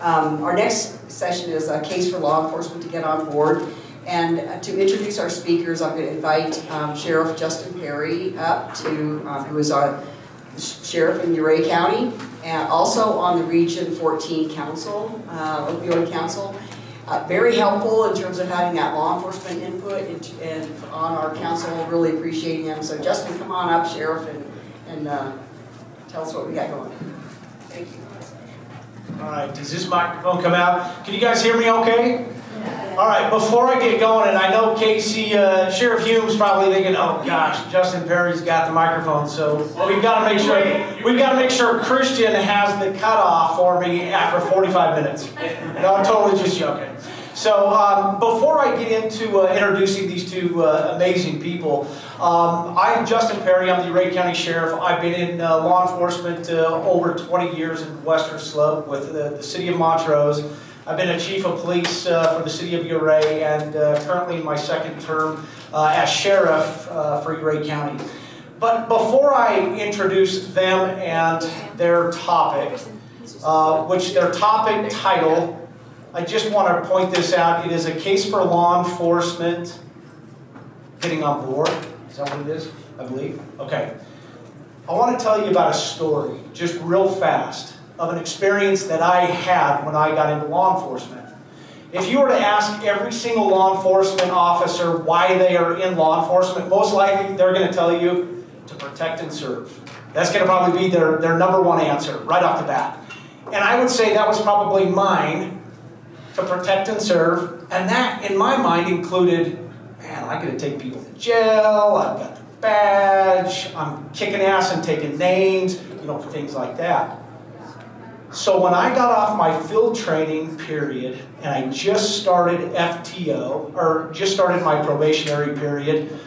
Our next session is a case for law enforcement to get on board. And to introduce our speakers, I'm going to invite Sheriff Justin Perry up to, who is our sheriff in Uray County, and also on the Region 14 Council, Opioid Council. Very helpful in terms of having that law enforcement input and on our council. Really appreciating him. So Justin, come on up, Sheriff, and tell us what we got going. Thank you. All right, does this microphone come out? Can you guys hear me okay? All right, before I get going, and I know Casey, Sheriff Hume's probably thinking, oh gosh, Justin Perry's got the microphone, so we've got to make sure Christian has the cutoff for me after 45 minutes. No, I'm totally just joking. So before I get into introducing these two amazing people, I'm Justin Perry. I'm the Uray County Sheriff. I've been in law enforcement over 20 years in Western Slope with the city of Montrose. I've been a chief of police for the city of Uray, and currently in my second term as sheriff for Uray County. But before I introduce them and their topic, which their topic title, I just want to point this out. It is a case for law enforcement getting on board. Is that what it is? I believe. Okay. I want to tell you about a story, just real fast, of an experience that I had when I got into law enforcement. If you were to ask every single law enforcement officer why they are in law enforcement, most likely they're going to tell you to protect and serve. That's going to probably be their number one answer right off the bat. And I would say that was probably mine, to protect and serve. And that, in my mind, included, man, I'm going to take people to jail, I've got the badge, I'm kicking ass and taking names, things like that. So when I got off my field training period and I just started FTO, or just started my probationary period,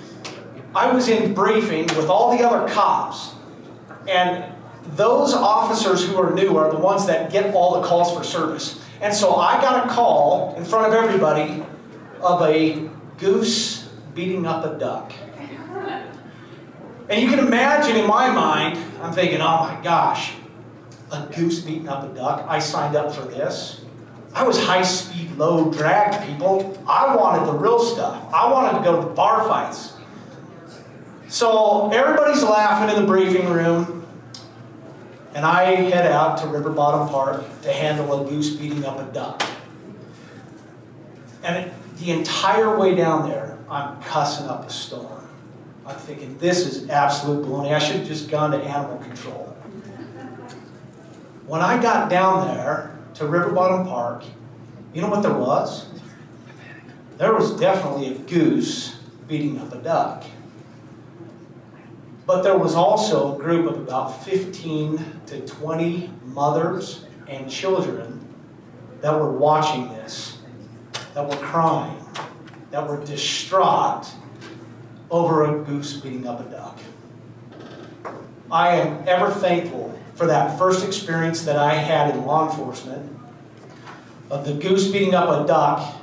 I was in briefing with all the other cops. And those officers who are new are the ones that get all the calls for service. And so I got a call in front of everybody of a goose beating up a duck. And you can imagine in my mind, I'm thinking, oh my gosh, a goose beating up a duck. I signed up for this. I was high-speed, low-drag people. I wanted the real stuff. I wanted to go to bar fights. So everybody's laughing in the briefing room, and I head out to River Bottom Park to handle a goose beating up a duck. And the entire way down there, I'm cussing up a storm. I'm thinking, this is absolute baloney. I should have just gone to animal control. When I got down there to River Bottom Park, you know what there was? There was definitely a goose beating up a duck. But there was also a group of about 15 to 20 mothers and children that were watching this, that were crying, that were distraught over a goose beating up a duck. I am ever thankful for that first experience that I had in law enforcement of the goose beating up a duck,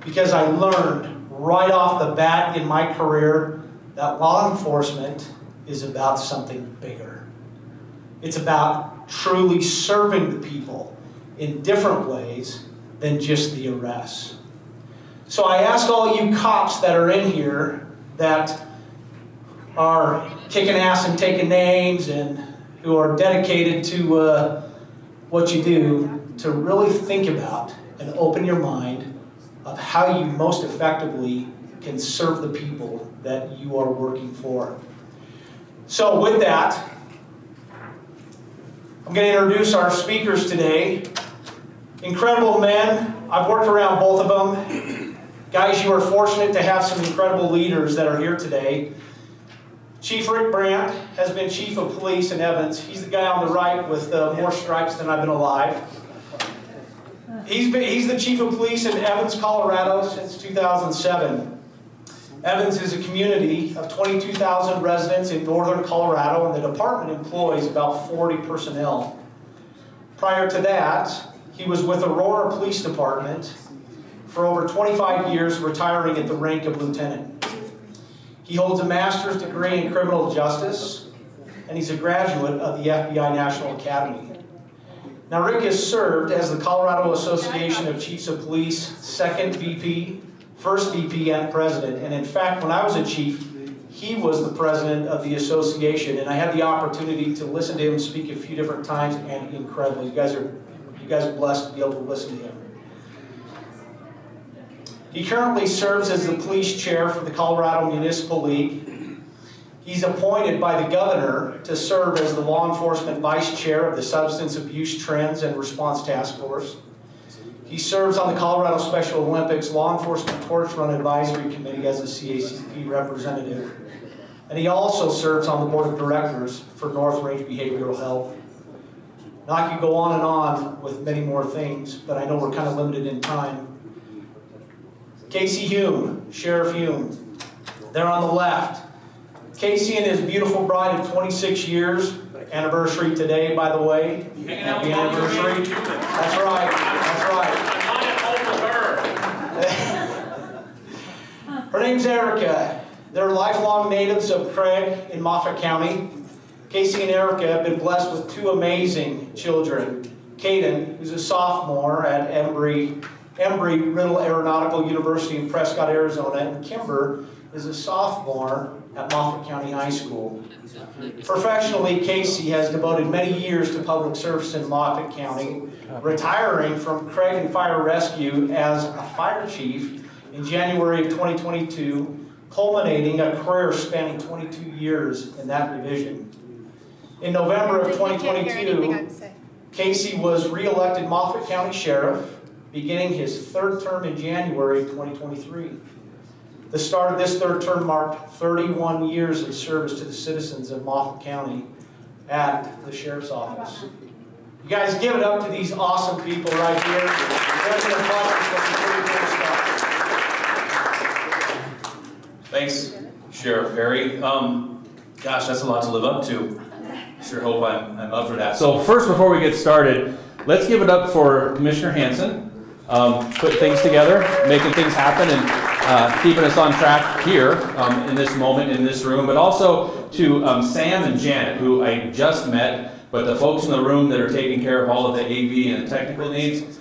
because I learned right off the bat in my career that law enforcement is about something bigger. It's about truly serving the people in different ways than just the arrests. So I ask all you cops that are in here that are kicking ass and taking names and who are dedicated to what you do, to really think about and open your mind of how you most effectively can serve the people that you are working for. So with that, I'm going to introduce our speakers today. Incredible men. I've worked around both of them. Guys, you are fortunate to have some incredible leaders that are here today. Chief Rick Brandt has been chief of police in Evans. He's the guy on the right with more stripes than I've been alive. He's the chief of police in Evans, Colorado since 2007. Evans is a community of 22,000 residents in northern Colorado, and the department employs about 40 personnel. Prior to that, he was with Aurora Police Department for over 25 years, retiring at the rank of lieutenant. He holds a master's degree in criminal justice, and he's a graduate of the FBI National Academy. Now, Rick has served as the Colorado Association of Chiefs of Police second VP, first VP, and president. And in fact, when I was a chief, he was the president of the association, and I had the opportunity to listen to him speak a few different times, and incredible. You guys are blessed to be able to listen to him. He currently serves as the police chair for the Colorado Municipal League. He's appointed by the governor to serve as the law enforcement vice chair of the Substance Abuse Trends and Response Task Force. He serves on the Colorado Special Olympics Law Enforcement Torch Run Advisory Committee as a CACP representative. And he also serves on the board of directors for North Range Behavioral Health. Now, I could go on and on with many more things, but I know we're kind of limited in time. Casey Hume, Sheriff Hume, there on the left. Casey and his beautiful bride of 26 years, anniversary today, by the way. Happy anniversary. That's right, that's right. Her name's Erica. They're lifelong natives of Craig in Moffat County. Casey and Erica have been blessed with two amazing children. Caden, who's a sophomore at Embry-Riddle Aeronautical University in Prescott, Arizona, and Kimber is a sophomore at Moffat County High School. Professionally, Casey has devoted many years to public service in Moffat County, retiring from Craig and Fire Rescue as a fire chief in January of 2022, culminating a career spanning 22 years in that division. In November of 2022, Casey was re-elected Moffat County Sheriff, beginning his third term in January of 2023. The start of this third term marked 31 years of service to the citizens of Moffat County at the Sheriff's Office. You guys give it up to these awesome people right here. There's an applause for some pretty cool stuff. Thanks, Sheriff Perry. Gosh, that's a lot to live up to. Sure hope I'm up for that. So first, before we get started, let's give it up for Commissioner Hanson, putting things together, making things happen, and keeping us on track here in this moment, in this room, but also to Sam and Janet, who I just met, but the folks in the room that are taking care of all of the AV and technical needs.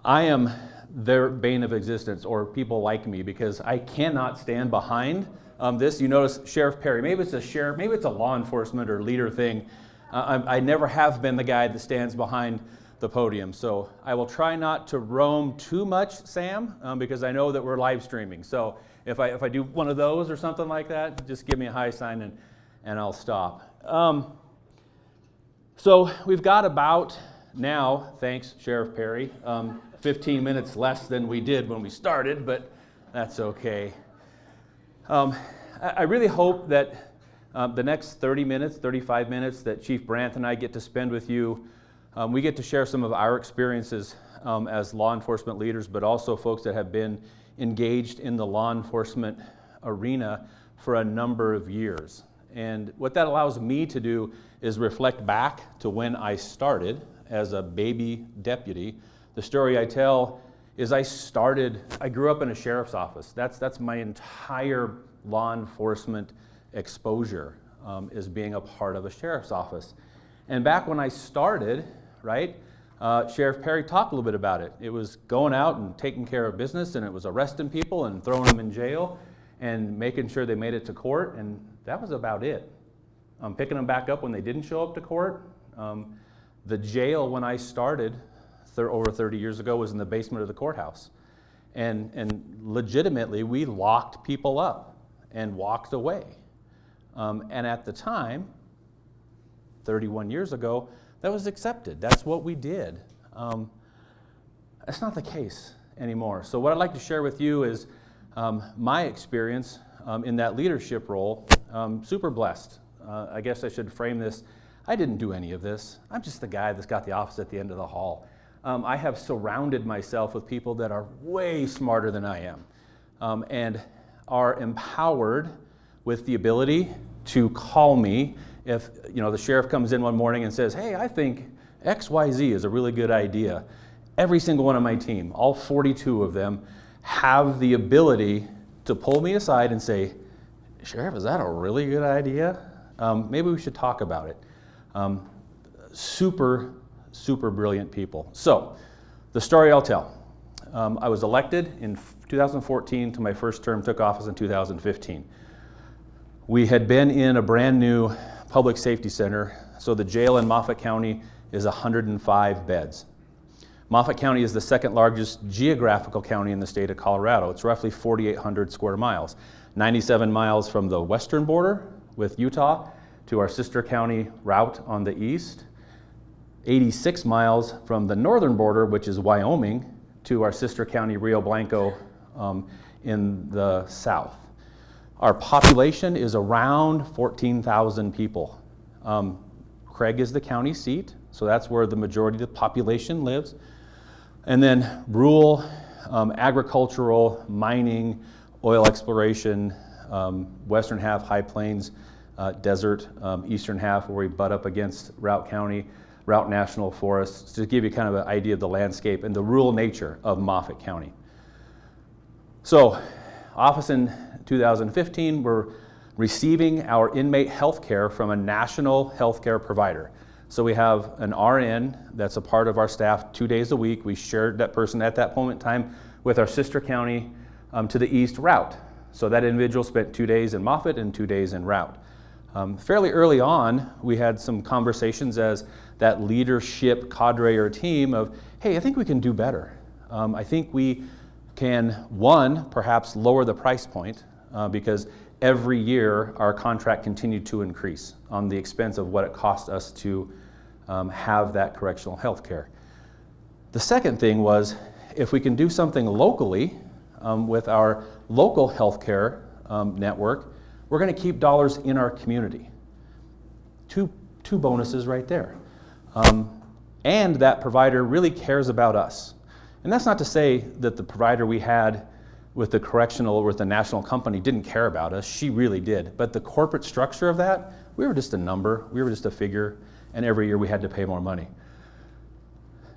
I am their bane of existence, or people like me, because I cannot stand behind this. You notice Sheriff Perry, maybe it's a sheriff, maybe it's a law enforcement or leader thing. I never have been the guy that stands behind the podium. So I will try not to roam too much, Sam, because I know that we're live streaming. So if I do one of those or something like that, just give me a high sign and I'll stop. So we've got about now, thanks Sheriff Perry, 15 minutes less than we did when we started, but that's okay. I really hope that the next 30 minutes, 35 minutes that Chief Brandt and I get to spend with you, we get to share some of our experiences as law enforcement leaders, but also folks that have been engaged in the law enforcement arena for a number of years. And what that allows me to do is reflect back to when I started as a baby deputy. The story I tell is I grew up in a sheriff's office. That's my entire law enforcement exposure, is being a part of a sheriff's office. And back when I started, right, Sheriff Perry talked a little bit about it. It was going out and taking care of business, and it was arresting people and throwing them in jail and making sure they made it to court, and that was about it. Picking them back up when they didn't show up to court. The jail when I started over 30 years ago was in the basement of the courthouse. And legitimately, we locked people up and walked away. And at the time, 31 years ago, that was accepted. That's what we did. That's not the case anymore. So what I'd like to share with you is my experience in that leadership role. Super blessed. I guess I should frame this. I didn't do any of this. I'm just the guy that's got the office at the end of the hall. I have surrounded myself with people that are way smarter than I am and are empowered with the ability to call me if the sheriff comes in one morning and says, hey, I think XYZ is a really good idea. Every single one of my team, all 42 of them, have the ability to pull me aside and say, Sheriff, is that a really good idea? Maybe we should talk about it. Super super brilliant people. So, the story I'll tell. I was elected in 2014 to my first term, took office in 2015. We had been in a brand new public safety center, so the jail in Moffat County is 105 beds. Moffat County is the second largest geographical county in the state of Colorado. It's roughly 4,800 square miles, 97 miles from the western border with Utah to our sister county route on the east, 86 miles from the northern border, which is Wyoming, to our sister county Rio Blanco in the south. Our population is around 14,000 people. Craig is the county seat, so that's where the majority of the population lives. And then rural, agricultural, mining, oil exploration, western half, high plains, desert, eastern half where we butt up against Routt County, Routt National Forest, to give you kind of an idea of the landscape and the rural nature of Moffat County. So, office in 2015, we're receiving our inmate health care from a national health care provider. So we have an RN that's a part of our staff 2 days a week. We shared that person at that moment in time with our sister county to the east, Routt. So that individual spent 2 days in Moffat and 2 days in Routt. Fairly early on, we had some conversations as that leadership cadre or team of, hey, I think we can do better. I think we can, one, perhaps lower the price point because every year our contract continued to increase on the expense of what it cost us to have that correctional health care. The second thing was, if we can do something locally with our local health care network, we're going to keep dollars in our community. Two bonuses right there. And that provider really cares about us. And that's not to say that the provider we had with the correctional or with the national company didn't care about us. She really did. But the corporate structure of that, we were just a number, we were just a figure, and every year we had to pay more money.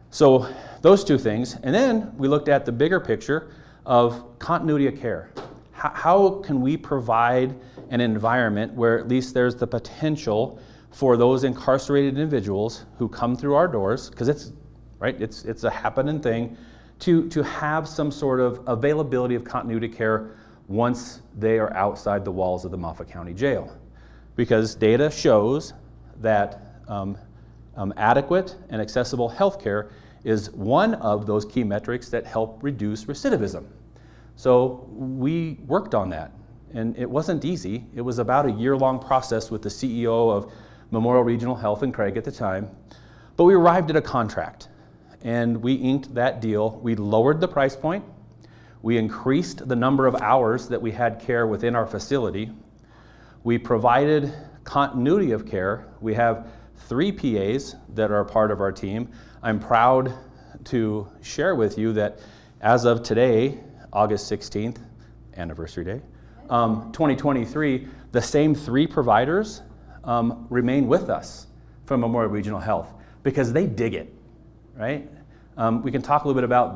So those two things. And then we looked at the bigger picture of continuity of care. How can we provide an environment where at least there's the potential for those incarcerated individuals who come through our doors, because it's a happening thing, to have some sort of availability of continuity care once they are outside the walls of the Moffat County Jail. Because data shows that adequate and accessible health care is one of those key metrics that help reduce recidivism. So we worked on that, and it wasn't easy. It was about a year-long process with the CEO of Memorial Regional Health and Craig at the time, but we arrived at a contract. And we inked that deal. We lowered the price point. We increased the number of hours that we had care within our facility. We provided continuity of care. We have 3 PAs that are a part of our team. I'm proud to share with you that as of today, August 16th, anniversary day, 2023, the same 3 providers remain with us from Memorial Regional Health because they dig it. Right? We can talk a little bit about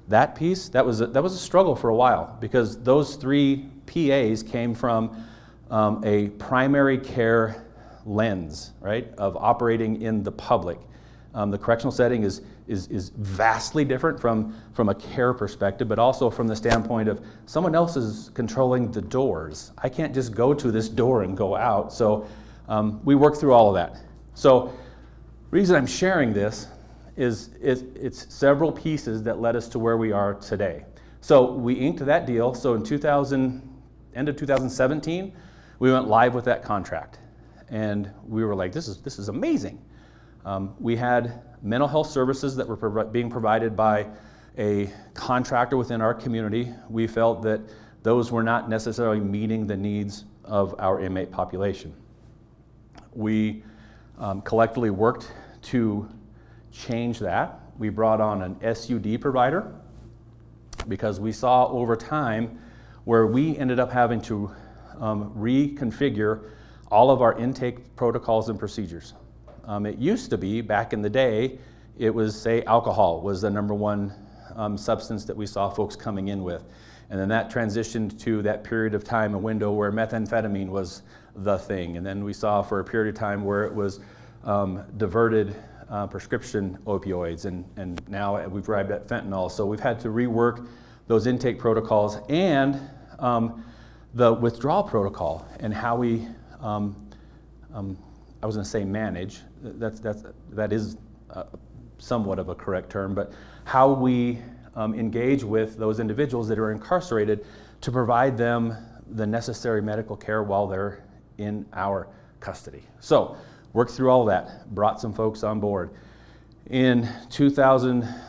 that piece. That was a struggle for a while because those 3 PAs came from a primary care lens, right, of operating in the public. The correctional setting is vastly different from a care perspective, but also from the standpoint of someone else is controlling the doors. I can't just go to this door and go out. So we work through all of that. So the reason I'm sharing this is it's several pieces that led us to where we are today. So we inked that deal. So in end of 2017, we went live with that contract. And we were like, this is amazing. We had mental health services that were being provided by a contractor within our community. We felt that those were not necessarily meeting the needs of our inmate population. We collectively worked to change that. We brought on an SUD provider because we saw over time where we ended up having to reconfigure all of our intake protocols and procedures. It used to be, back in the day, it was, say, alcohol was the number one substance that we saw folks coming in with. And then that transitioned to that period of time, a window where methamphetamine was the thing. And then we saw for a period of time where it was diverted prescription opioids, and now we've arrived at fentanyl. So we've had to rework those intake protocols and the withdrawal protocol and how we, I was going to say manage, that is somewhat of a correct term, but how we engage with those individuals that are incarcerated to provide them the necessary medical care while they're in our custody. So, worked through all that, brought some folks on board. In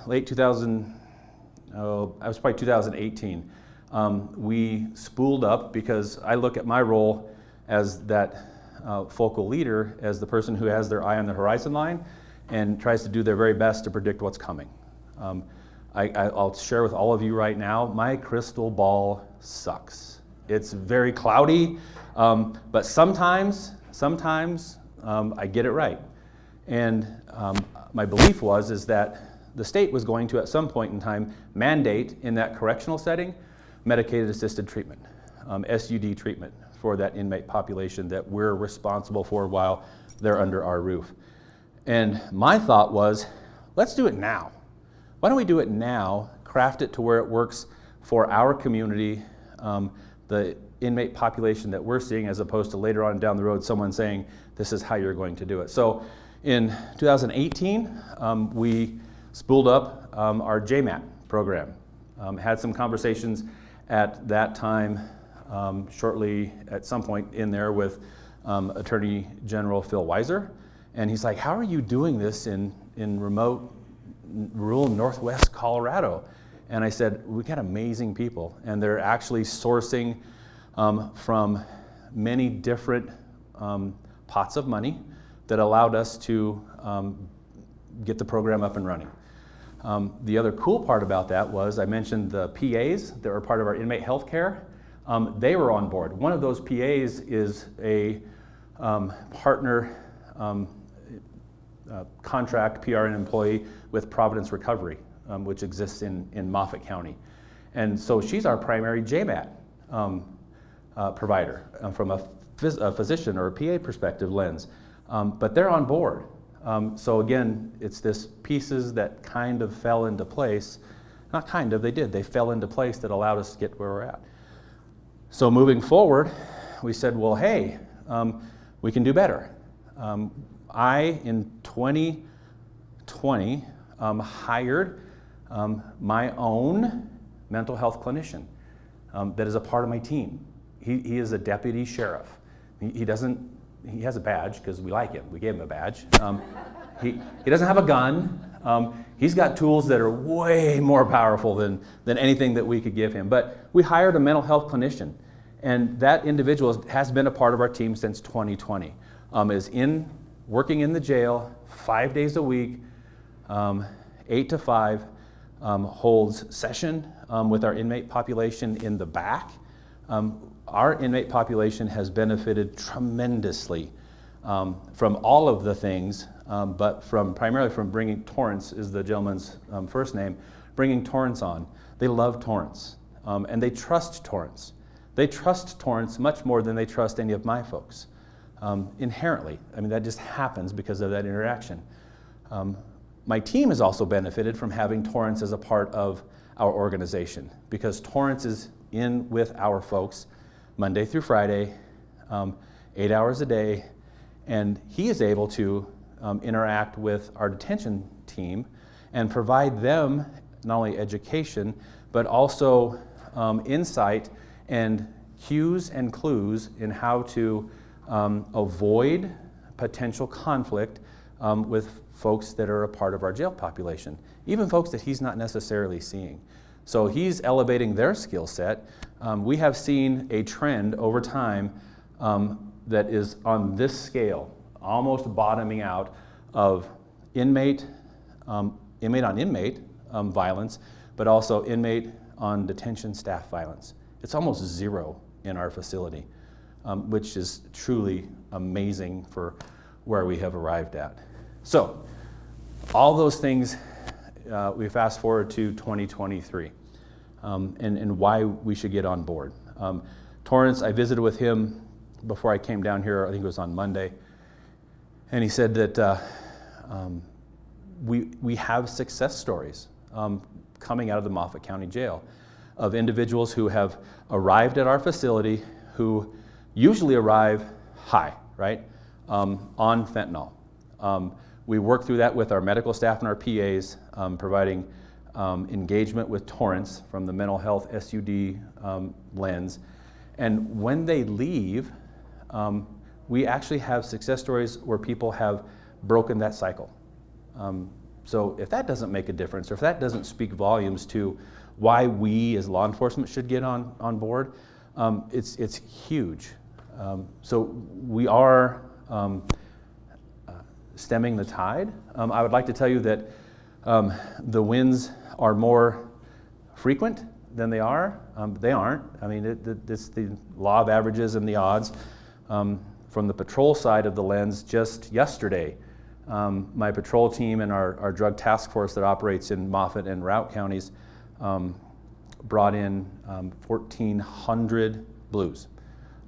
late 2000, I was probably 2018, we spooled up because I look at my role as that focal leader, as the person who has their eye on the horizon line and tries to do their very best to predict what's coming. I'll share with all of you right now, my crystal ball sucks. It's very cloudy, but sometimes I get it right. And my belief is that the state was going to, at some point in time, mandate in that correctional setting medicated assisted treatment, SUD treatment for that inmate population that we're responsible for while they're under our roof. And my thought was, let's do it now. Why don't we do it now, craft it to where it works for our community, the inmate population that we're seeing, as opposed to later on down the road someone saying, this is how you're going to do it. So in 2018, we spooled up our JMAT program. Had some conversations at that time, shortly at some point in there with Attorney General Phil Weiser. And he's like, how are you doing this in remote, rural Northwest Colorado? And I said, we got amazing people, and they're actually sourcing from many different pots of money that allowed us to get the program up and running. The other cool part about that was I mentioned the PAs that were part of our inmate health care. They were on board. One of those PAs is a partner contract PRN employee with Providence Recovery, which exists in Moffat County. And so she's our primary JMAT provider from a physician or a PA perspective lens. But they're on board. So again, it's this pieces that kind of fell into place. Not kind of, they did. They fell into place that allowed us to get where we're at. So moving forward, we said, well, hey, we can do better. I, in 2020, hired my own mental health clinician that is a part of my team. He is a deputy sheriff. He has a badge because we like him. We gave him a badge. He doesn't have a gun. He's got tools that are way more powerful than anything that we could give him. But we hired a mental health clinician, and that individual has been a part of our team since 2020. Is working in the jail 5 days a week, 8 to 5, holds session with our inmate population in the back. Our inmate population has benefited tremendously from all of the things, but primarily from bringing Torrance, is the gentleman's first name, bringing Torrance on. They love Torrance, and they trust Torrance. They trust Torrance much more than they trust any of my folks, inherently. I mean, that just happens because of that interaction. My team has also benefited from having Torrance as a part of our organization, because Torrance is in with our folks Monday through Friday, 8 hours a day, and he is able to interact with our detention team and provide them not only education, but also insight and cues and clues in how to avoid potential conflict with folks that are a part of our jail population, even folks that he's not necessarily seeing. So he's elevating their skill set. We have seen a trend over time that is on this scale, almost bottoming out of inmate on inmate violence, but also inmate on detention staff violence. It's almost zero in our facility, which is truly amazing for where we have arrived at. So all those things, we fast forward to 2023 and why we should get on board. Torrance, I visited with him before I came down here, I think it was on Monday, and he said that we have success stories coming out of the Moffat County Jail of individuals who have arrived at our facility who usually arrive high, right, on fentanyl. We work through that with our medical staff and our PAs, providing engagement with Torrance from the mental health SUD lens. And when they leave, we actually have success stories where people have broken that cycle. So if that doesn't make a difference, or if that doesn't speak volumes to why we as law enforcement should get on board, it's huge. So we are stemming the tide. I would like to tell you that the wins are more frequent than they are. They aren't. I mean, it's the law of averages and the odds. From the patrol side of the lens, just yesterday, my patrol team and our drug task force that operates in Moffat and Routt counties brought in 1,400 blues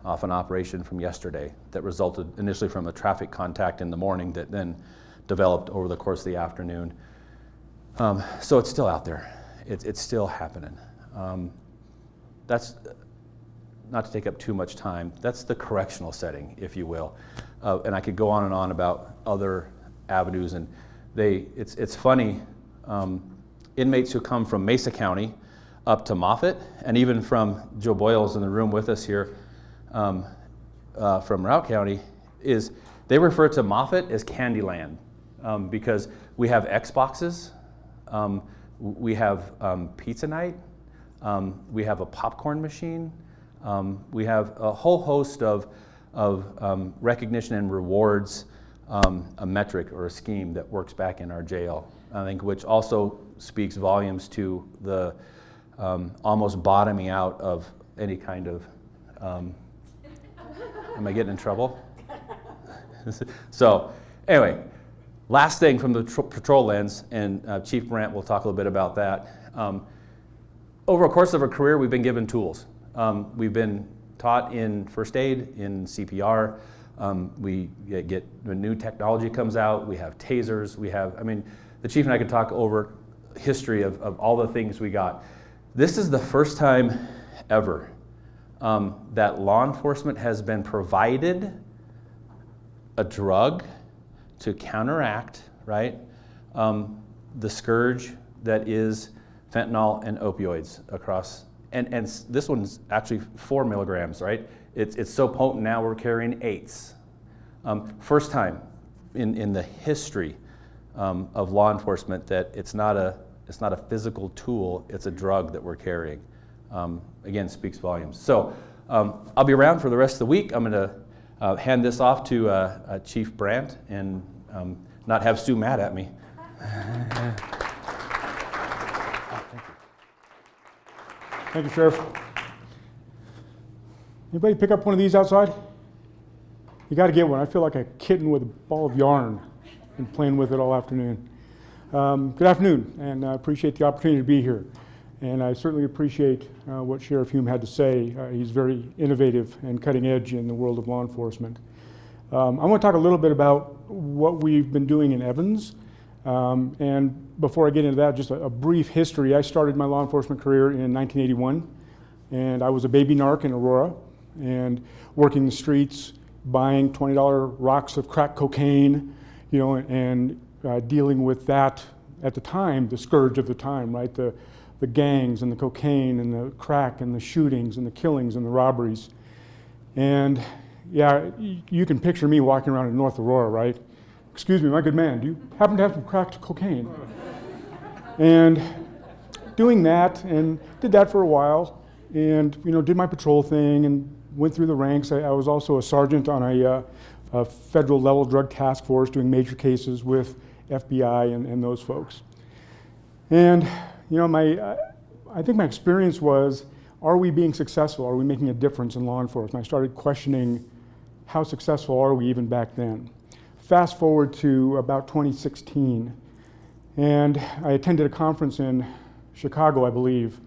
off an operation from yesterday that resulted initially from a traffic contact in the morning that then developed over the course of the afternoon. So it's still out there. It's still happening. That's, not to take up too much time, that's the correctional setting, if you will. And I could go on and on about other avenues, and it's funny, inmates who come from Mesa County up to Moffat, and even from Joe Boyle's in the room with us here from Routt County, is they refer to Moffat as Candyland because we have Xboxes, we have pizza night, we have a popcorn machine, we have a whole host of recognition and rewards, a metric or a scheme that works back in our jail, I think, which also speaks volumes to the almost bottoming out of any kind of, am I getting in trouble? So anyway, last thing from the patrol lens, and Chief Brandt will talk a little bit about that. Over a course of our career, we've been given tools. We've been taught in first aid, in CPR. We get, when new technology comes out, we have tasers, we have, I mean, the chief and I could talk over history of all the things we got. This is the first time ever that law enforcement has been provided a drug to counteract, right, the scourge that is fentanyl and opioids across. And this one's actually 4 milligrams, right? It's so potent now we're carrying 8s. First time in the history of law enforcement that it's not a physical tool, it's a drug that we're carrying. Again, speaks volumes. So I'll be around for the rest of the week. I'm going to hand this off to Chief Brandt and not have Sue mad at me. Thank you, Sheriff. Anybody pick up one of these outside? You got to get one. I feel like a kitten with a ball of yarn and playing with it all afternoon. Good afternoon, and I appreciate the opportunity to be here. And I certainly appreciate what Sheriff Hume had to say. He's very innovative and cutting edge in the world of law enforcement. I want to talk a little bit about what we've been doing in Evans. And before I get into that, just a brief history. I started my law enforcement career in 1981, and I was a baby narc in Aurora, and working the streets, buying $20 rocks of crack cocaine, you know, and dealing with that at the time, the scourge of the time, right? The gangs and the cocaine and the crack and the shootings and the killings and the robberies. And yeah, you can picture me walking around in North Aurora, right? Excuse me, my good man, do you happen to have some cracked cocaine? And doing that, and did that for a while, and you know, did my patrol thing and went through the ranks. I was also a sergeant on a federal level drug task force doing major cases with FBI and those folks. And you know, I think my experience was, are we being successful? Are we making a difference in law enforcement? I started questioning how successful are we even back then. Fast forward to about 2016, and I attended a conference in Chicago, I believe,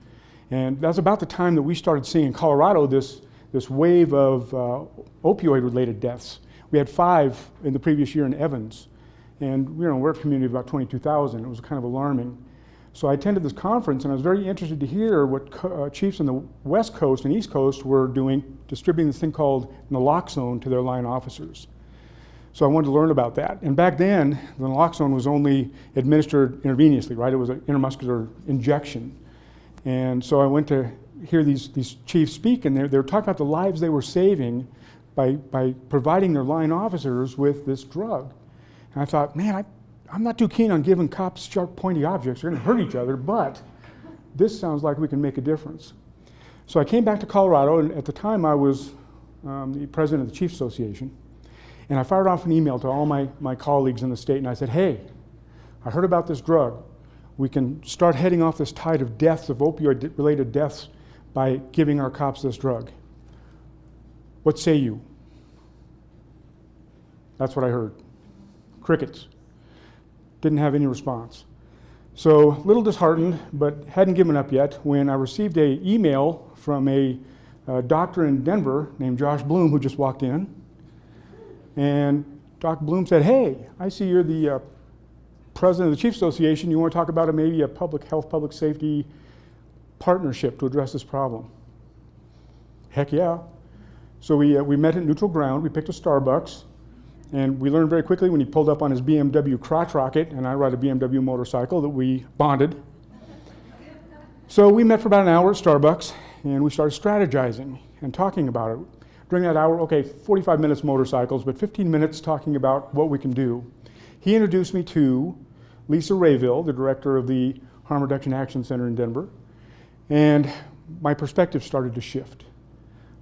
and that's about the time that we started seeing in Colorado this wave of opioid-related deaths. We had 5 in the previous year in Evans, And we're a community of about 22,000. It was kind of alarming. So I attended this conference, and I was very interested to hear what chiefs on the West Coast and East Coast were doing, distributing this thing called naloxone to their line officers. So I wanted to learn about that. And back then, the naloxone was only administered intravenously, right? It was an intramuscular injection. And so I went to hear these chiefs speak, and they were talking about the lives they were saving by providing their line officers with this drug. And I thought, man, I'm not too keen on giving cops sharp, pointy objects. They're going to hurt each other, but this sounds like we can make a difference. So I came back to Colorado, and at the time I was the president of the Chiefs Association, and I fired off an email to all my colleagues in the state, and I said, hey, I heard about this drug. We can start heading off this tide of deaths, of opioid-related deaths, by giving our cops this drug. What say you? That's what I heard. Crickets. Didn't have any response. So a little disheartened, but hadn't given up yet, when I received an email from a doctor in Denver named Josh Bloom, who just walked in. And Dr. Bloom said, hey, I see you're the president of the Chiefs Association. You want to talk about maybe a public health, public safety partnership to address this problem? Heck yeah. So we met at neutral ground. We picked a Starbucks. And we learned very quickly when he pulled up on his BMW crotch rocket, and I ride a BMW motorcycle, that we bonded. So we met for about an hour at Starbucks, and we started strategizing and talking about it. During that hour, 45 minutes motorcycles, but 15 minutes talking about what we can do. He introduced me to Lisa Rayville, the director of the Harm Reduction Action Center in Denver, and my perspective started to shift.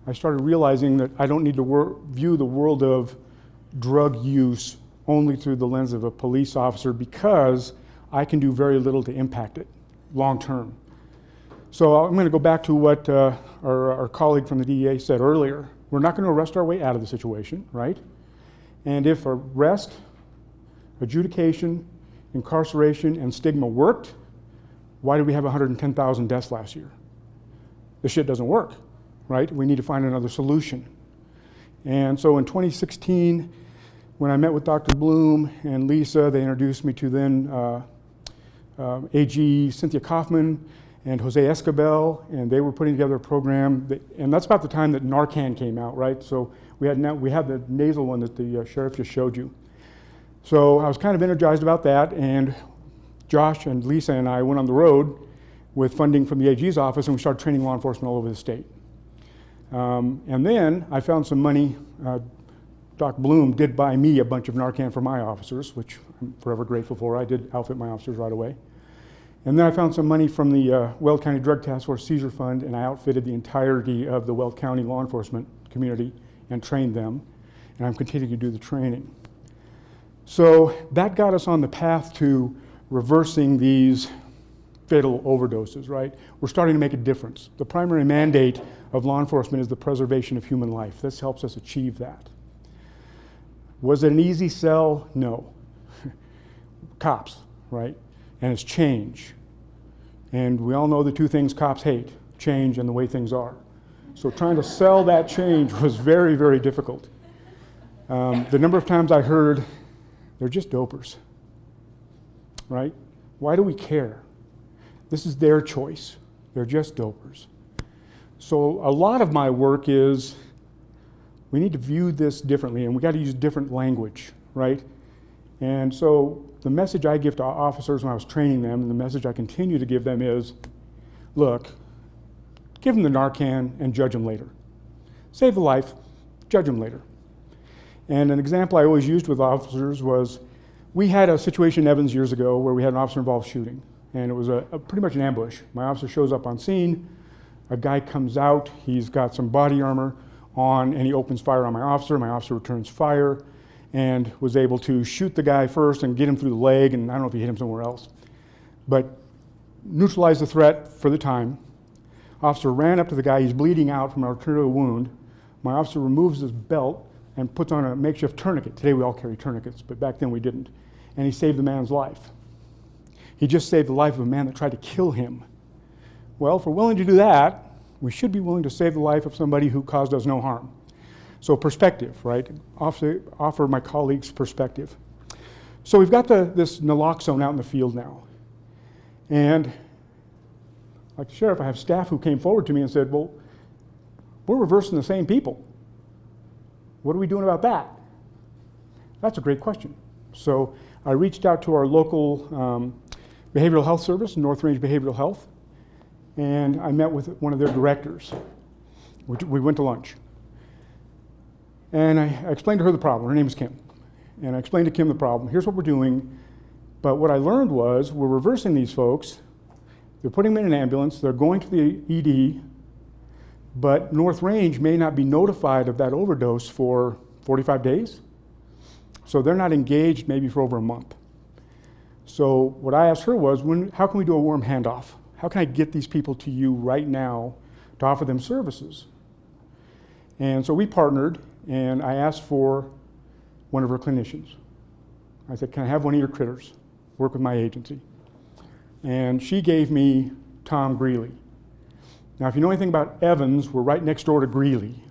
I started realizing that I don't need to view the world of drug use only through the lens of a police officer, because I can do very little to impact it long term. So I'm going to go back to what our colleague from the DEA said earlier. We're not going to arrest our way out of the situation, right? And if arrest, adjudication, incarceration, and stigma worked, why did we have 110,000 deaths last year? This shit doesn't work, right? We need to find another solution. And so in 2016, when I met with Dr. Bloom and Lisa, they introduced me to then AG Cynthia Kaufman and Jose Escabel, and they were putting together a program, and that's about the time that Narcan came out, right? So we had the nasal one that the sheriff just showed you. So I was kind of energized about that, and Josh and Lisa and I went on the road with funding from the AG's office, and we started training law enforcement all over the state. And then I found some money. Doc Bloom did buy me a bunch of Narcan for my officers, which I'm forever grateful for. I did outfit my officers right away. And then I found some money from the Weld County Drug Task Force Seizure Fund, and I outfitted the entirety of the Weld County law enforcement community and trained them. And I'm continuing to do the training. So that got us on the path to reversing these fatal overdoses, right? We're starting to make a difference. The primary mandate of law enforcement is the preservation of human life. This helps us achieve that. Was it an easy sell? No. Cops, right? And it's change. And we all know the two things cops hate, change and the way things are. So trying to sell that change was very, very difficult. The number of times I heard, they're just dopers, right? Why do we care? This is their choice. They're just dopers. So a lot of my work is, we need to view this differently, and we got to use different language, right? And so the message I give to officers when I was training them, and the message I continue to give them is, look, give them the Narcan and judge them later. Save the life, judge them later. And an example I always used with officers was, we had a situation in Evans years ago where we had an officer-involved shooting, and it was pretty much an ambush. My officer shows up on scene, a guy comes out, he's got some body armor on, and he opens fire on my officer. My officer returns fire and was able to shoot the guy first and get him through the leg, and I don't know if he hit him somewhere else, but neutralized the threat for the time. Officer ran up to the guy, he's bleeding out from an arterial wound. My officer removes his belt and puts on a makeshift tourniquet. Today we all carry tourniquets, but back then we didn't. And he saved the man's life. He just saved the life of a man that tried to kill him. Well, if we're willing to do that, we should be willing to save the life of somebody who caused us no harm. So perspective, right? Offer my colleagues perspective. So we've got this naloxone out in the field now. And like the sheriff, I have staff who came forward to me and said, well, we're reversing the same people. What are we doing about that? That's a great question. So I reached out to our local behavioral health service, North Range Behavioral Health, and I met with one of their directors. We went to lunch. And I explained to her the problem. Her name is Kim. And I explained to Kim the problem. Here's what we're doing. But what I learned was we're reversing these folks. They're putting them in an ambulance. They're going to the ED. But North Range may not be notified of that overdose for 45 days. So they're not engaged maybe for over a month. So what I asked her was, how can we do a warm handoff? How can I get these people to you right now to offer them services? And so we partnered, and I asked for one of her clinicians. I said, can I have one of your critters work with my agency? And she gave me Tom Greeley. Now, if you know anything about Evans, we're right next door to Greeley.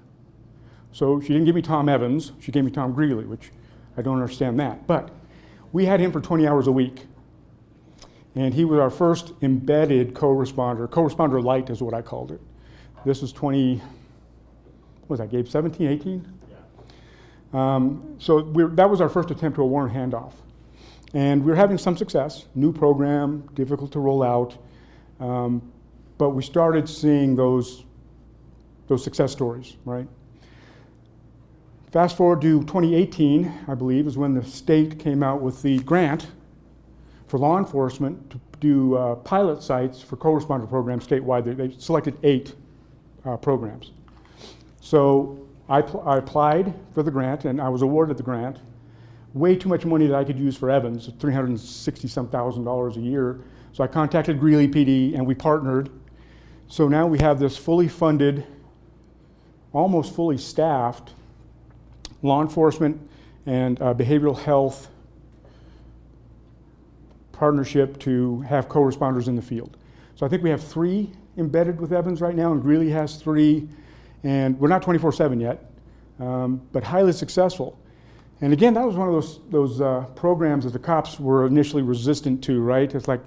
So she didn't give me Tom Evans, she gave me Tom Greeley, which I don't understand that. But we had him for 20 hours a week. And he was our first embedded co-responder. Co-responder light is what I called it. This was 20, what was that, Gabe, 17, 18? Yeah. So that was our first attempt to a warm handoff. And we were having some success. New program, difficult to roll out. But we started seeing those success stories, right? Fast forward to 2018, I believe, is when the state came out with the grant for law enforcement to do pilot sites for co-responder programs statewide. They selected 8 programs. So I applied for the grant, and I was awarded the grant. Way too much money that I could use for Evans, $360-some-thousand a year. So I contacted Greeley PD, and we partnered. So now we have this fully funded, almost fully staffed law enforcement and behavioral health partnership to have co-responders in the field. So I think we have 3 embedded with Evans right now, and Greeley has 3, and we're not 24/7 yet, but highly successful. And again, that was one of those programs that the cops were initially resistant to, right? It's like,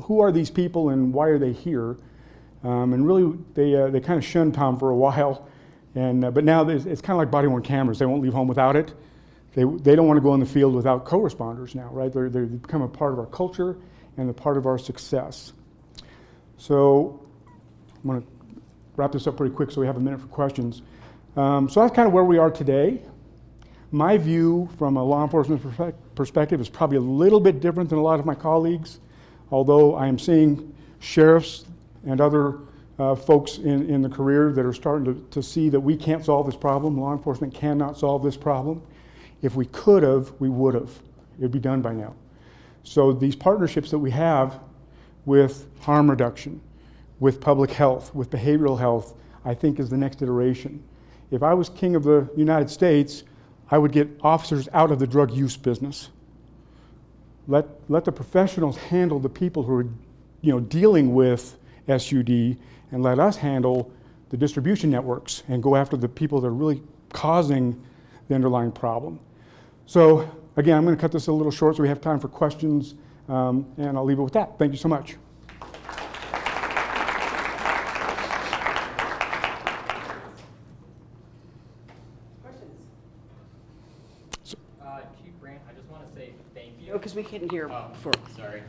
who are these people and why are they here? And really, they kind of shunned Tom for a while, but now it's kind of like body-worn cameras. They won't leave home without it. They don't want to go in the field without co-responders now, right? They've become a part of our culture and a part of our success. So I'm going to wrap this up pretty quick so we have a minute for questions. So that's kind of where we are today. My view from a law enforcement perspective is probably a little bit different than a lot of my colleagues, although I am seeing sheriffs and other folks in the career that are starting to see that we can't solve this problem. Law enforcement cannot solve this problem. If we could have, we would have. It would be done by now. So these partnerships that we have with harm reduction, with public health, with behavioral health, I think is the next iteration. If I was king of the United States, I would get officers out of the drug use business. Let the professionals handle the people who are dealing with SUD, and let us handle the distribution networks and go after the people that are really causing the underlying problem. So again, I'm going to cut this a little short so we have time for questions, and I'll leave it with that. Thank you so much. Chief Brandt, I just want to say thank you. Because we couldn't hear before. Sorry.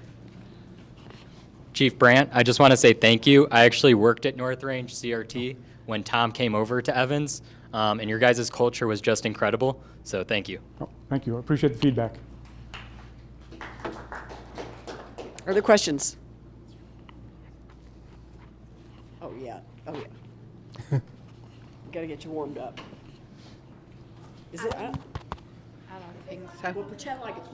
Chief Brandt, I just want to say thank you. I actually worked at North Range CRT when Tom came over to Evans, and your guys' culture was just incredible, so thank you. Oh, thank you. I appreciate the feedback. Other questions? Oh, yeah. Got to get you warmed up. Is it? I don't think so. Well, pretend like it's...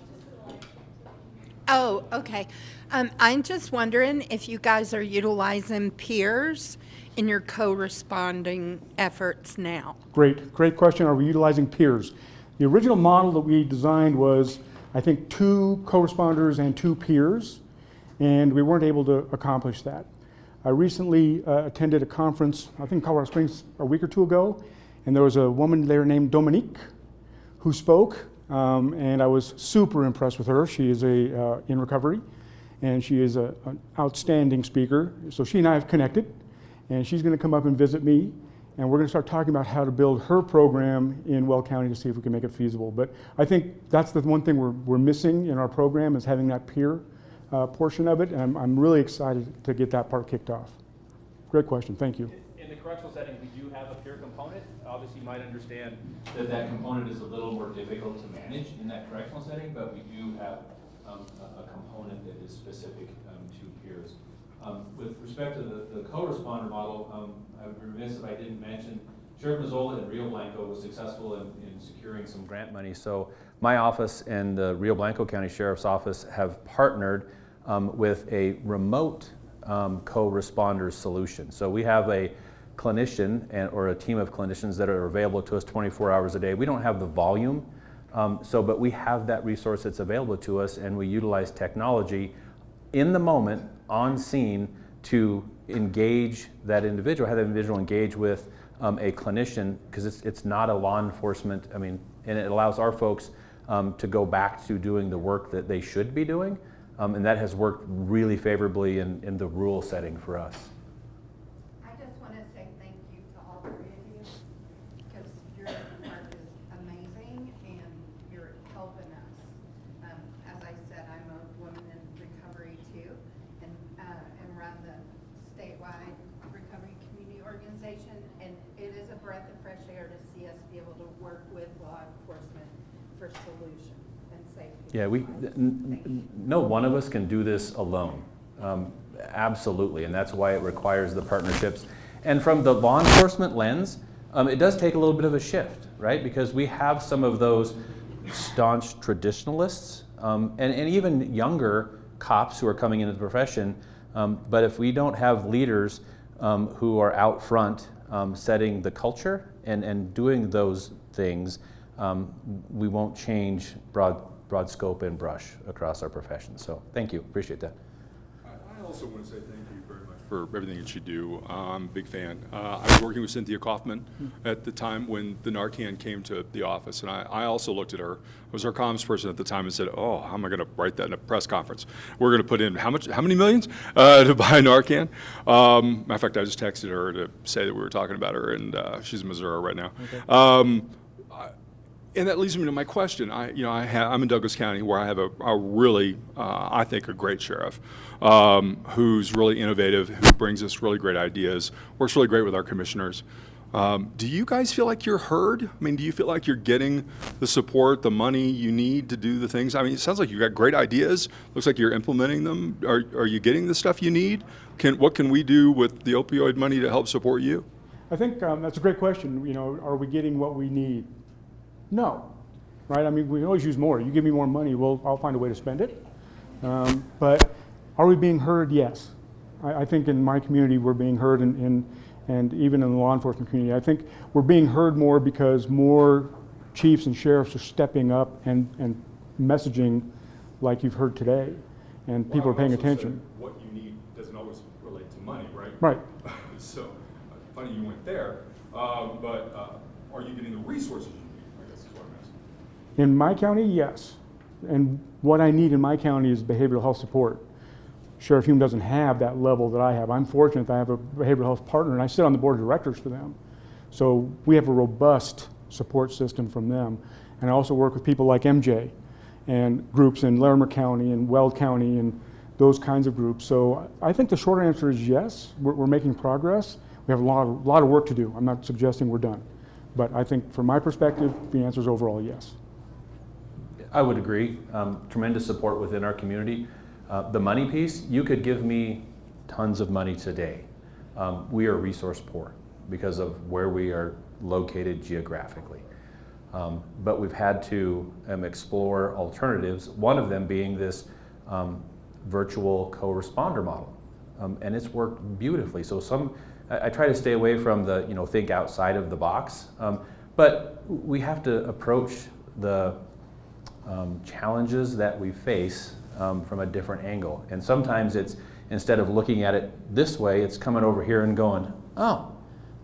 Oh, okay. I'm just wondering if you guys are utilizing peers in your co-responding efforts now. Great question. Are we utilizing peers? The original model that we designed was, I think, 2 co-responders and 2 peers, and we weren't able to accomplish that. I recently attended a conference, I think in Colorado Springs a week or 2 ago, and there was a woman there named Dominique who spoke, and I was super impressed with her. She is in recovery, and she is an outstanding speaker. So she and I have connected, and she's going to come up and visit me, and we're going to start talking about how to build her program in Weld County to see if we can make it feasible. But I think that's the one thing we're missing in our program, is having that peer portion of it, and I'm really excited to get that part kicked off. Great question, thank you. In the correctional setting, we do have a peer component. Obviously, you might understand that that component is a little more difficult to manage in that correctional setting, but we do have a component that is specific to peers. With respect to the co-responder model, I would be remiss if I didn't mention Sheriff Mazzola in Rio Blanco was successful in securing some grant money. So my office and the Rio Blanco County Sheriff's Office have partnered with a remote co-responders solution. So we have a clinician or a team of clinicians that are available to us 24 hours a day. We don't have the volume, but we have that resource that's available to us, and we utilize technology in the moment, on scene, to engage that individual, have that individual engage with a clinician, because it's not a law enforcement, and it allows our folks to go back to doing the work that they should be doing, and that has worked really favorably in the rural setting for us. I just want to say thank you to all three of you, because your work is amazing and you're helping us. As I said, I'm a woman in recovery too, and run the statewide recovery community organization, and it is a breath of fresh air to see us be able to work with law enforcement for solutions and safety. Yeah, no one of us can do this alone. Absolutely, and that's why it requires the partnerships. And from the law enforcement lens, it does take a little bit of a shift, right? Because we have some of those staunch traditionalists, and even younger cops who are coming into the profession. But if we don't have leaders who are out front setting the culture and doing those things, we won't change broad scope and brush across our profession. So thank you, appreciate that. I also want to say thank you very much for everything that you do. I'm a big fan. I was working with Cynthia Kaufman at the time when the Narcan came to the office, and I also looked at her. I was her comms person at the time and said, oh, how am I going to write that in a press conference? We're going to put in how many millions to buy Narcan? Matter of fact, I just texted her to say that we were talking about her, and she's in Missouri right now. Okay. And that leads me to my question. I'm in Douglas County, where I have a really, I think, a great sheriff who's really innovative, who brings us really great ideas, works really great with our commissioners. Do you guys feel like you're heard? Do you feel like you're getting the support, the money you need to do the things? It sounds like you've got great ideas. Looks like you're implementing them. Are you getting the stuff you need? What can we do with the opioid money to help support you? I think that's a great question. Are we getting what we need? No, right? We can always use more. You give me more money, I'll find a way to spend it. But are we being heard? Yes. I think in my community we're being heard, and even in the law enforcement community. I think we're being heard more because more chiefs and sheriffs are stepping up and messaging like you've heard today, and people are paying attention. What you need doesn't always relate to money, right? Right. So, funny you went there, but are you getting the resources you need? In my county, yes. And what I need in my county is behavioral health support. Sheriff Hume doesn't have that level that I have. I'm fortunate that I have a behavioral health partner, and I sit on the board of directors for them. So we have a robust support system from them. And I also work with people like MJ and groups in Larimer County and Weld County and those kinds of groups. So I think the short answer is yes. We're making progress. We have a lot of work to do. I'm not suggesting we're done. But I think from my perspective, the answer is overall yes. I would agree. Tremendous support within our community. The money piece, you could give me tons of money today. We are resource poor because of where we are located geographically. But we've had to explore alternatives, one of them being this virtual co-responder model. And it's worked beautifully. So I try to stay away from the, think outside of the box. But we have to approach the challenges that we face from a different angle. And sometimes it's, instead of looking at it this way, it's coming over here and going, oh,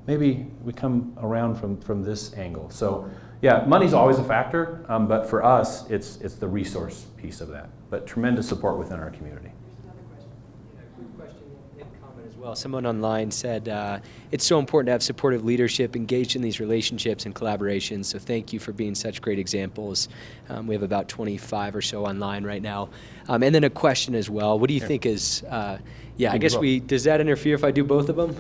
maybe we come around from this angle. So, Yeah, money's always a factor, but for us, it's the resource piece of that. But tremendous support within our community. Quick question and comment as well. Someone online said it's so important to have supportive leadership engaged in these relationships and collaborations. So thank you for being such great examples. We have about 25 or so online right now. And then a question as well. What do you think is? Yeah, I guess does that interfere if I do both of them?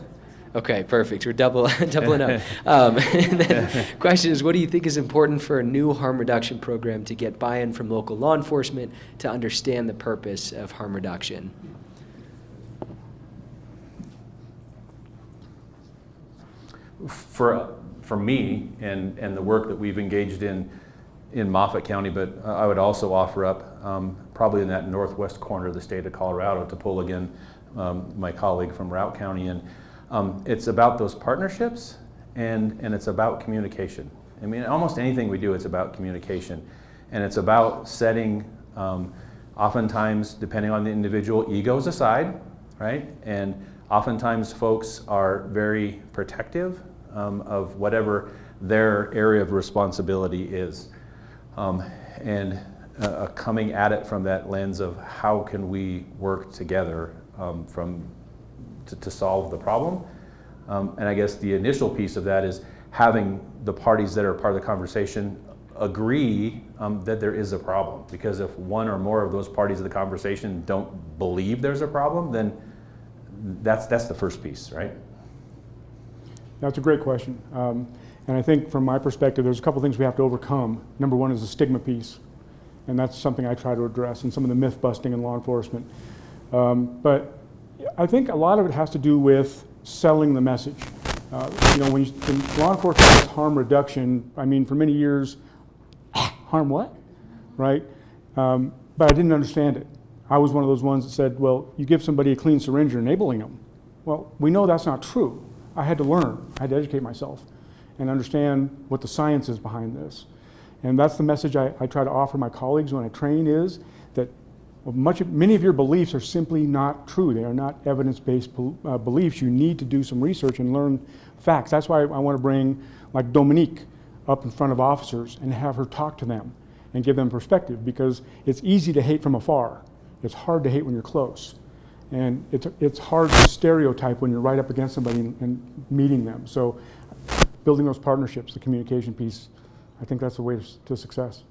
Okay, perfect. We're doubling up. And then question is, what do you think is important for a new harm reduction program to get buy-in from local law enforcement to understand the purpose of harm reduction? For me and the work that we've engaged in Moffat County, but I would also offer up probably in that northwest corner of the state of Colorado, to pull again my colleague from Routt County in. It's about those partnerships and it's about communication. I mean, almost anything we do, it's about communication. And it's about setting, oftentimes, depending on the individual, egos aside, right? And oftentimes folks are very protective of whatever their area of responsibility is. And coming at it from that lens of how can we work together to solve the problem. And I guess the initial piece of that is having the parties that are part of the conversation agree that there is a problem. Because if one or more of those parties of the conversation don't believe there's a problem, then that's the first piece, right? That's a great question. And I think from my perspective, there's a couple things we have to overcome. Number one is the stigma piece. And that's something I try to address in some of the myth busting in law enforcement. But I think a lot of it has to do with selling the message. When law enforcement does harm reduction, I mean, for many years, harm what, right? But I didn't understand it. I was one of those ones that said, well, you give somebody a clean syringe, you're enabling them. Well, we know that's not true. I had to learn, I had to educate myself and understand what the science is behind this. And that's the message I try to offer my colleagues when I train, is that many of your beliefs are simply not true. They are not evidence-based beliefs. You need to do some research and learn facts. That's why I want to bring, like, Dominique up in front of officers and have her talk to them and give them perspective, because it's easy to hate from afar. It's hard to hate when you're close. And it's hard to stereotype when you're right up against somebody and meeting them. So building those partnerships, the communication piece, I think that's the way to success.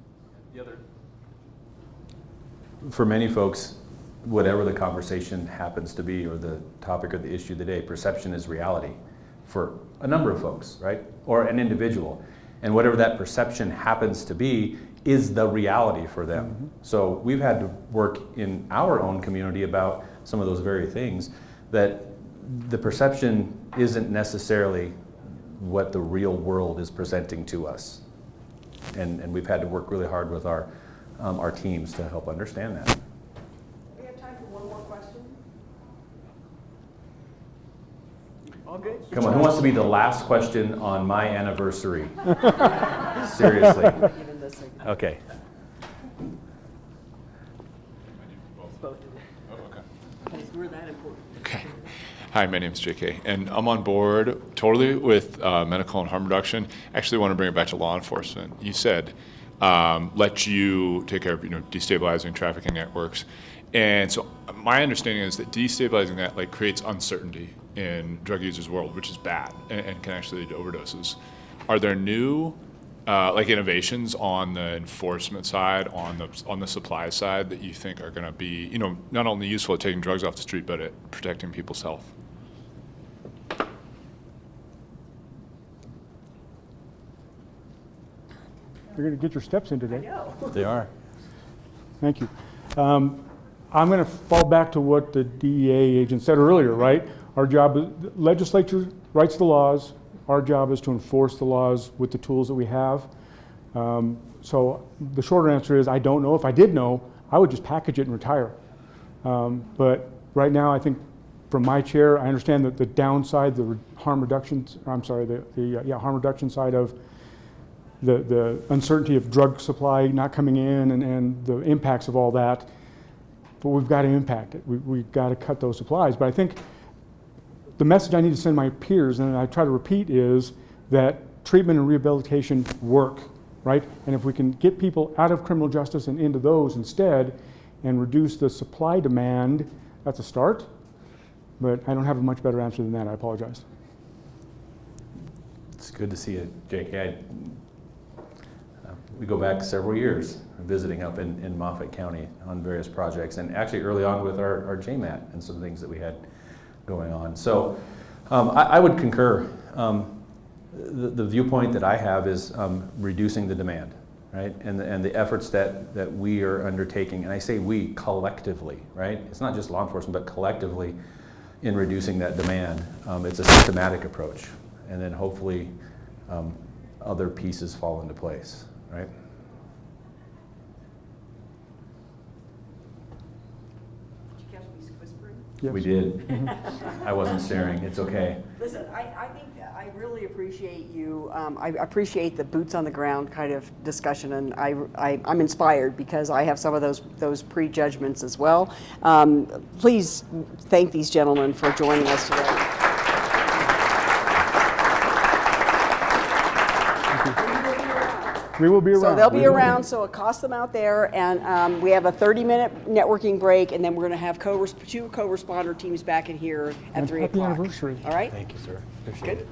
For many folks, whatever the conversation happens to be, or the topic or the issue of the day, perception is reality for a number of folks, right? Or an individual. And whatever that perception happens to be is the reality for them. Mm-hmm. So we've had to work in our own community about some of those very things, that the perception isn't necessarily what the real world is presenting to us. And we've had to work really hard with our teams to help understand that. We have time for one more question. All good? Come on, who wants to be the last question on my anniversary? Seriously. Okay. Okay. Hi, my name's JK, and I'm on board totally with medical and harm reduction. Actually, want to bring it back to law enforcement. You said let you take care of destabilizing trafficking networks, and so my understanding is that destabilizing that creates uncertainty in drug users' world, which is bad and can actually lead to overdoses. Are there new innovations on the enforcement side, on the supply side, that you think are going to be not only useful at taking drugs off the street, but at protecting people's health? You're going to get your steps in today. I know. They are. Thank you. I'm going to fall back to what the DEA agent said earlier, right? Our job is, the legislature writes the laws. Our job is to enforce the laws with the tools that we have. So the shorter answer is I don't know. If I did know, I would just package it and retire. But right now, I think from my chair, I understand that the downside, the harm reduction, harm reduction side of the uncertainty of drug supply not coming in and the impacts of all that. But we've got to impact it. We've got to cut those supplies. But I think the message I need to send my peers, and I try to repeat, is that treatment and rehabilitation work. right? And if we can get people out of criminal justice and into those instead and reduce the supply demand, that's a start. But I don't have a much better answer than that. I apologize. It's good to see you, JK. We go back several years visiting up in Moffat County on various projects, and actually early on with our JMAT and some things that we had going on. So I would concur. The viewpoint that I have is reducing the demand, right? And the efforts that we are undertaking, and I say we collectively, right? It's not just law enforcement, but collectively in reducing that demand. It's a systematic approach, and then hopefully other pieces fall into place, right? Did you catch me whispering? Yes. We did. I wasn't staring. It's okay. Listen, I think I really appreciate you. I appreciate the boots on the ground kind of discussion, and I'm inspired because I have some of those prejudgments as well. Please thank these gentlemen for joining us today. We will be around. So they'll be around, so accost them out there, and we have a 30-minute networking break, and then we're going to have two co-responder teams back in here at 3 o'clock. Happy anniversary. All right? Thank you, sir. Appreciate it.